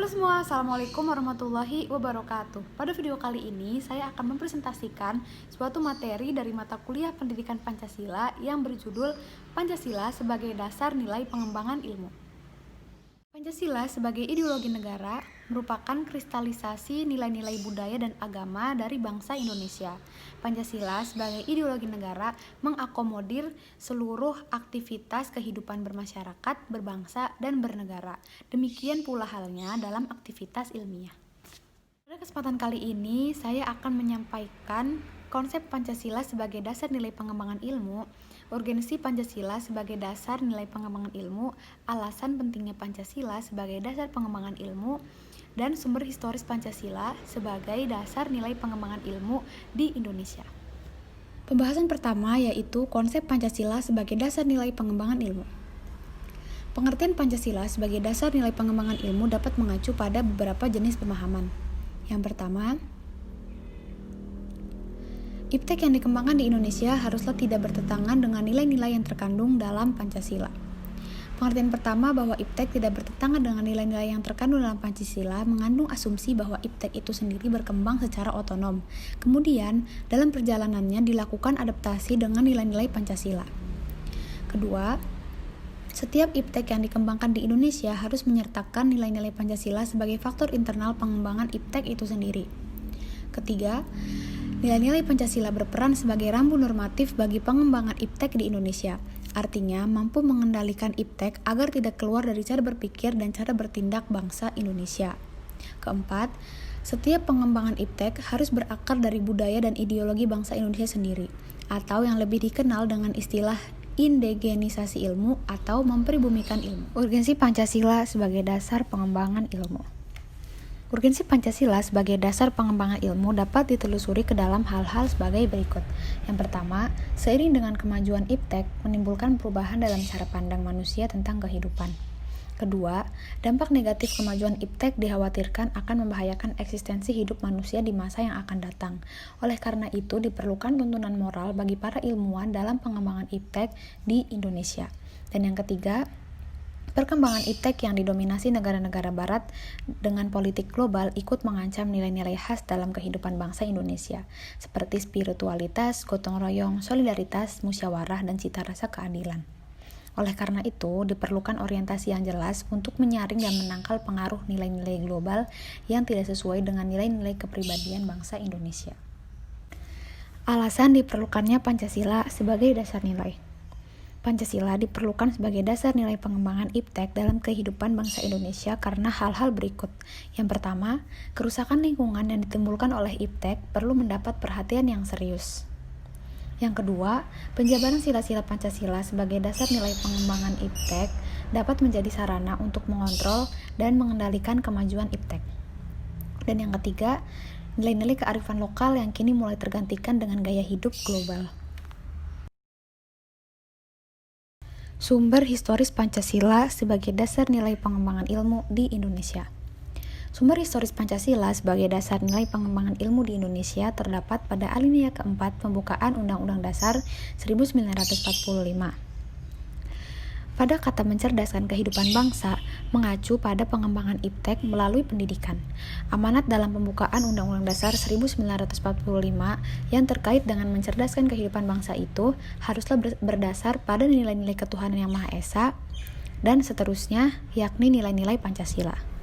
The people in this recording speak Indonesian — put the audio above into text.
Halo semua, Assalamualaikum warahmatullahi wabarakatuh. Pada video kali ini, saya akan mempresentasikan suatu materi dari mata kuliah Pendidikan Pancasila yang berjudul Pancasila sebagai Dasar Nilai Pengembangan Ilmu. Pancasila sebagai ideologi negara merupakan kristalisasi nilai-nilai budaya dan agama dari bangsa Indonesia. Pancasila sebagai ideologi negara mengakomodir seluruh aktivitas kehidupan bermasyarakat, berbangsa, dan bernegara. Demikian pula halnya dalam aktivitas ilmiah. Pada kesempatan kali ini, saya akan menyampaikan konsep Pancasila sebagai dasar nilai pengembangan ilmu, urgensi Pancasila sebagai dasar nilai pengembangan ilmu, alasan pentingnya Pancasila sebagai dasar pengembangan ilmu, dan sumber historis Pancasila sebagai dasar nilai pengembangan ilmu di Indonesia. Pembahasan pertama yaitu konsep Pancasila sebagai dasar nilai pengembangan ilmu. Pengertian Pancasila sebagai dasar nilai pengembangan ilmu dapat mengacu pada beberapa jenis pemahaman. Yang pertama, IPTEK yang dikembangkan di Indonesia haruslah tidak bertentangan dengan nilai-nilai yang terkandung dalam Pancasila. Pengertian pertama bahwa IPTEK tidak bertentangan dengan nilai-nilai yang terkandung dalam Pancasila mengandung asumsi bahwa IPTEK itu sendiri berkembang secara otonom. Kemudian, dalam perjalanannya dilakukan adaptasi dengan nilai-nilai Pancasila. Kedua, setiap IPTEK yang dikembangkan di Indonesia harus menyertakan nilai-nilai Pancasila sebagai faktor internal pengembangan IPTEK itu sendiri. Ketiga, nilai-nilai Pancasila berperan sebagai rambu normatif bagi pengembangan IPTEK di Indonesia. Artinya, mampu mengendalikan IPTEK agar tidak keluar dari cara berpikir dan cara bertindak bangsa Indonesia. Keempat, setiap pengembangan IPTEK harus berakar dari budaya dan ideologi bangsa Indonesia sendiri, atau yang lebih dikenal dengan istilah indigenisasi ilmu atau mempribumikan ilmu. Urgensi Pancasila sebagai dasar pengembangan ilmu. Urgensi Pancasila sebagai dasar pengembangan ilmu dapat ditelusuri ke dalam hal-hal sebagai berikut. Yang pertama, seiring dengan kemajuan IPTEK menimbulkan perubahan dalam cara pandang manusia tentang kehidupan. Kedua, dampak negatif kemajuan IPTEK dikhawatirkan akan membahayakan eksistensi hidup manusia di masa yang akan datang. Oleh karena itu, diperlukan tuntunan moral bagi para ilmuwan dalam pengembangan IPTEK di Indonesia. Dan yang ketiga, perkembangan IPTEK yang didominasi negara-negara barat dengan politik global ikut mengancam nilai-nilai khas dalam kehidupan bangsa Indonesia, seperti spiritualitas, gotong royong, solidaritas, musyawarah, dan cita rasa keadilan. Oleh karena itu, diperlukan orientasi yang jelas untuk menyaring dan menangkal pengaruh nilai-nilai global yang tidak sesuai dengan nilai-nilai kepribadian bangsa Indonesia. Alasan diperlukannya Pancasila sebagai dasar nilai. Pancasila diperlukan sebagai dasar nilai pengembangan IPTEK dalam kehidupan bangsa Indonesia karena hal-hal berikut. Yang pertama, kerusakan lingkungan yang ditimbulkan oleh IPTEK perlu mendapat perhatian yang serius. Yang kedua, penjabaran sila-sila Pancasila sebagai dasar nilai pengembangan IPTEK dapat menjadi sarana untuk mengontrol dan mengendalikan kemajuan IPTEK. Dan yang ketiga, nilai-nilai kearifan lokal yang kini mulai tergantikan dengan gaya hidup global. Sumber historis Pancasila sebagai dasar nilai pengembangan ilmu di Indonesia. Sumber historis Pancasila sebagai dasar nilai pengembangan ilmu di Indonesia terdapat pada alinea keempat pembukaan Undang-Undang Dasar 1945. Pada kata mencerdaskan kehidupan bangsa, mengacu pada pengembangan IPTEK melalui pendidikan. Amanat dalam pembukaan Undang-Undang Dasar 1945 yang terkait dengan mencerdaskan kehidupan bangsa itu haruslah berdasar pada nilai-nilai ketuhanan yang Maha Esa dan seterusnya, yakni nilai-nilai Pancasila.